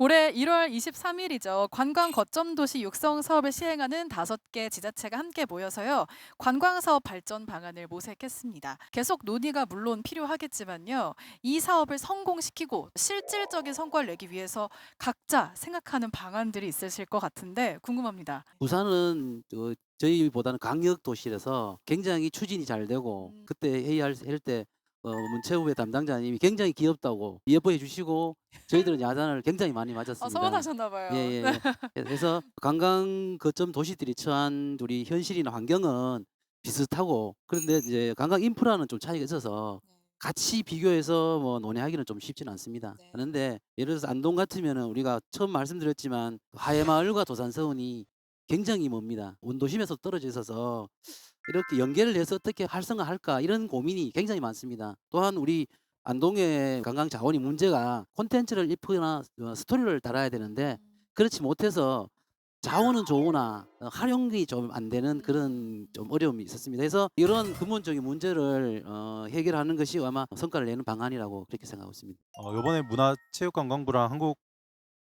올해 1월 23일이죠. 관광 거점 도시 육성 사업을 시행하는 5개 지자체가 함께 모여서요. 관광 사업 발전 방안을 모색했습니다. 계속 논의가 물론 필요하겠지만요. 이 사업을 성공시키고 실질적인 성과를 내기 위해서 각자 생각하는 방안들이 있으실 것 같은데 궁금합니다. 부산은 저희보다는 광역 도시라서 굉장히 추진이 잘 되고 음. 그때 회의할 때 문체부의 담당자님이 굉장히 귀엽다고 예뻐해 주시고 저희들은 야단을 굉장히 많이 맞았습니다. 서운하셨나 봐요. 예예예. 그래서 관광 거점 도시들이 처한 우리 현실이나 환경은 비슷하고 그런데 이제 관광 인프라는 좀 차이가 있어서 네. 같이 비교해서 뭐 논의하기는 좀 쉽지는 않습니다. 네. 그런데 예를 들어서 안동 같으면은 우리가 처음 말씀드렸지만 화해마을과 도산서원이 굉장히 멉니다. 원도심에서 떨어져 있어서 이렇게 연계를 해서 어떻게 활성화할까 이런 고민이 굉장히 많습니다. 또한 우리 안동의 관광 자원이 문제가 콘텐츠를 입거나 스토리를 달아야 되는데 음. 그렇지 못해서 자원은 좋으나 활용이 좀 안 되는 그런 좀 어려움이 있었습니다. 그래서 이런 근본적인 문제를 해결하는 것이 아마 성과를 내는 방안이라고 그렇게 생각하고 있습니다. 요번에 문화체육관광부랑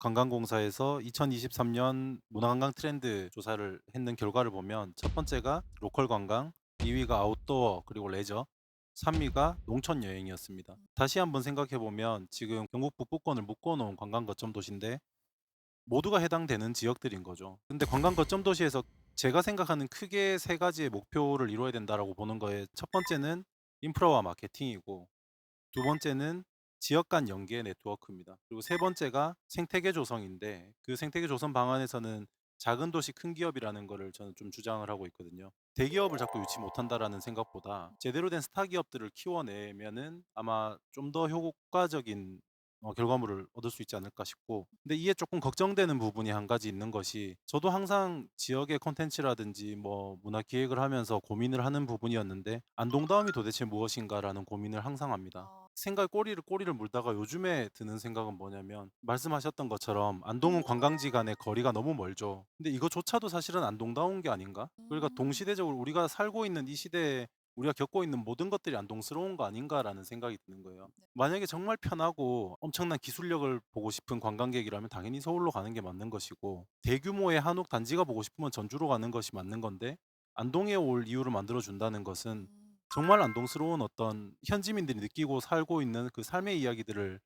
한국관광공사에서 2023년 문화관광 트렌드 조사를 했는 결과를 보면 첫 번째가 로컬 관광, 2위가 아웃도어 그리고 레저, 3위가 농촌 여행이었습니다. 다시 한번 생각해 보면 지금 경북 북부권을 묶어놓은 관광 거점 도시인데 모두가 해당되는 지역들인 거죠. 근데 관광 거점 도시에서 제가 생각하는 크게 세 가지의 목표를 이루어야 된다라고 보는 거에 첫 번째는 인프라와 마케팅이고 두 번째는 지역 간 연계 네트워크입니다. 그리고 세 번째가 생태계 조성인데 그 생태계 조성 방안에서는 작은 도시 큰 기업이라는 거를 저는 좀 주장을 하고 있거든요. 대기업을 자꾸 유치 못한다라는 생각보다 제대로 된 스타 기업들을 키워내면은 아마 좀 더 효과적인 결과물을 얻을 수 있지 않을까 싶고, 근데 이에 조금 걱정되는 부분이 한 가지 있는 것이, 저도 항상 지역의 콘텐츠라든지 뭐 문화 기획을 하면서 고민을 하는 부분이었는데 안동다움이 도대체 무엇인가라는 고민을 항상 합니다. 어. 생각 꼬리를 물다가 요즘에 드는 생각은 뭐냐면, 말씀하셨던 것처럼 안동은 관광지 간의 거리가 너무 멀죠. 근데 이거조차도 사실은 안동다운 게 아닌가? 그러니까 음. 동시대적으로 우리가 살고 있는 이 시대에 우리가 겪고 있는 모든 것들이 안동스러운 거 아닌가라는 생각이 드는 거예요. 만약에 정말 편하고 엄청난 기술력을 보고 싶은 관광객이라면 당연히 서울로 가는 게 맞는 것이고, 대규모의 한옥 단지가 보고 싶으면 전주로 가는 것이 맞는 건데, 안동에 올 이유를 만들어 준다는 것은 음. 정말 안동스러운 어떤 현지민들이 느끼고 살고 있는 그 삶의 이야기들을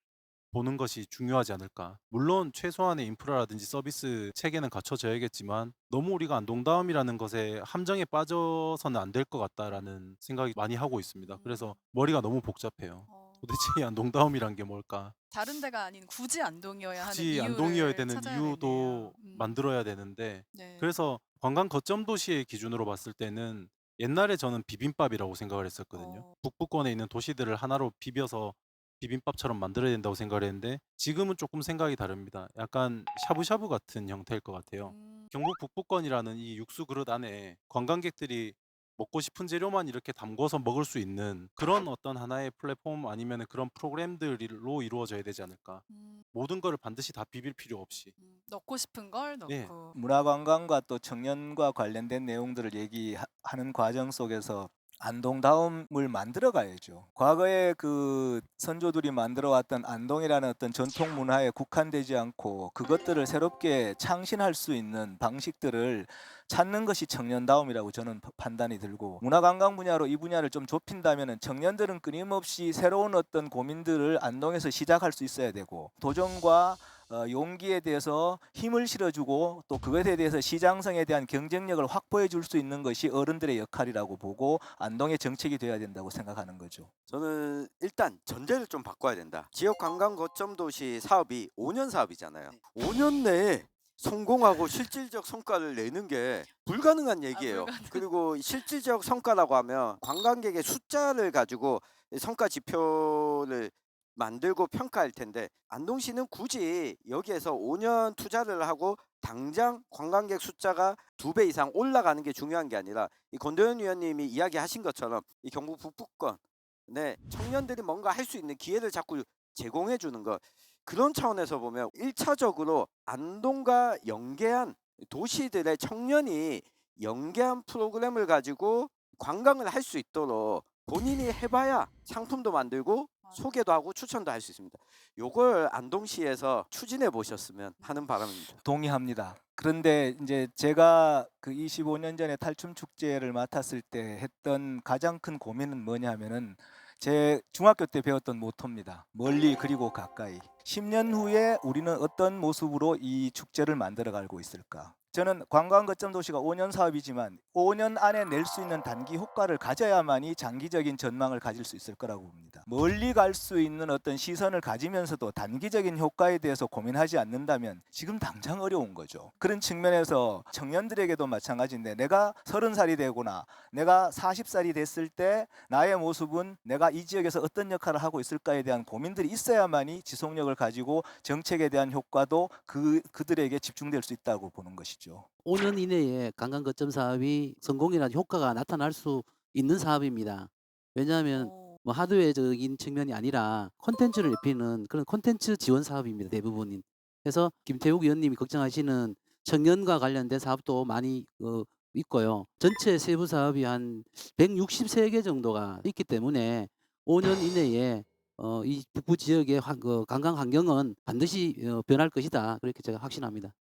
보는 것이 중요하지 않을까. 물론 최소한의 인프라라든지 서비스 체계는 갖춰져야겠지만 너무 우리가 안동다움이라는 것에 함정에 빠져서는 안 될 것 같다라는 생각이 많이 하고 있습니다. 그래서 음. 머리가 너무 복잡해요. 어. 도대체 이 안동다움이란 게 뭘까? 다른 데가 아닌 굳이 안동이어야 하는 굳이 안동이어야 이유를 되는 찾아야겠네요. 이유도 만들어야 되는데, 네. 그래서 관광 거점 도시의 기준으로 봤을 때는 옛날에 저는 비빔밥이라고 생각을 했었거든요. 어. 북부권에 있는 도시들을 하나로 비벼서 비빔밥처럼 만들어야 된다고 생각을 했는데 지금은 조금 생각이 다릅니다. 약간 샤브샤브 같은 형태일 것 같아요. 음. 경북 북부권이라는 이 육수 그릇 안에 관광객들이 먹고 싶은 재료만 이렇게 담궈서 먹을 수 있는 그런 어떤 하나의 플랫폼 아니면 그런 프로그램들로 이루어져야 되지 않을까. 음. 모든 거를 반드시 다 비빌 필요 없이. 넣고 싶은 걸 네. 넣고. 문화관광과 또 청년과 관련된 내용들을 얘기하는 과정 속에서 안동다움을 만들어 가야죠. 과거에 그 선조들이 만들어 왔던 안동이라는 어떤 전통 문화에 국한되지 않고 그것들을 새롭게 창신할 수 있는 방식들을 찾는 것이 청년다움이라고 저는 판단이 들고, 문화관광 분야로 이 분야를 좀 좁힌다면 청년들은 끊임없이 새로운 어떤 고민들을 안동에서 시작할 수 있어야 되고, 도전과 용기에 대해서 힘을 실어주고 또 그것에 대해서 시장성에 대한 경쟁력을 확보해 줄 수 있는 것이 어른들의 역할이라고 보고 안동의 정책이 되어야 된다고 생각하는 거죠. 저는 일단 전제를 좀 바꿔야 된다. 지역 관광 거점 도시 사업이 5년 사업이잖아요. 5년 내에 성공하고 실질적 성과를 내는 게 불가능한 얘기예요. 불가능. 그리고 실질적 성과라고 하면 관광객의 숫자를 가지고 성과 지표를 만들고 평가할 텐데, 안동시는 굳이 여기에서 5년 투자를 하고 당장 관광객 숫자가 2배 이상 올라가는 게 중요한 게 아니라, 이 권도현 위원님이 이야기하신 것처럼 이 경북 북부권 네, 청년들이 뭔가 할 수 있는 기회를 자꾸 제공해 주는 것. 그런 차원에서 보면 1차적으로 안동과 연계한 도시들의 청년이 연계한 프로그램을 가지고 관광을 할 수 있도록 본인이 해 봐야 상품도 만들고 소개도 하고 추천도 할 수 있습니다. 요걸 안동시에서 추진해 보셨으면 하는 바람입니다. 동의합니다. 그런데 이제 제가 그 25년 전에 탈춤 축제를 맡았을 때 했던 가장 큰 고민은 뭐냐면은 제 중학교 때 배웠던 모토입니다. 멀리 그리고 가까이. 10년 후에 우리는 어떤 모습으로 이 축제를 만들어 가고 있을까? 저는 관광 거점 도시가 5년 사업이지만 5년 안에 낼 수 있는 단기 효과를 가져야만이 장기적인 전망을 가질 수 있을 거라고 봅니다. 멀리 갈 수 있는 어떤 시선을 가지면서도 단기적인 효과에 대해서 고민하지 않는다면 지금 당장 어려운 거죠. 그런 측면에서 청년들에게도 마찬가지인데 내가 30살이 되거나 내가 40살이 됐을 때 나의 모습은 내가 이 지역에서 어떤 역할을 하고 있을까에 대한 고민들이 있어야만이 지속력을 가지고 정책에 대한 효과도 그들에게 집중될 수 있다고 보는 것이죠. 5년 이내에 관광 거점 사업이 성공이나 효과가 나타날 수 있는 사업입니다. 왜냐하면 뭐 하드웨어적인 측면이 아니라 콘텐츠를 입히는 그런 콘텐츠 지원 사업입니다. 대부분인. 그래서 김태욱 의원님이 걱정하시는 청년과 관련된 사업도 많이 있고요. 전체 세부 사업이 한 163개 정도가 있기 때문에 5년 이내에 이 북부 지역의 관광 환경은 반드시 변할 것이다. 그렇게 제가 확신합니다.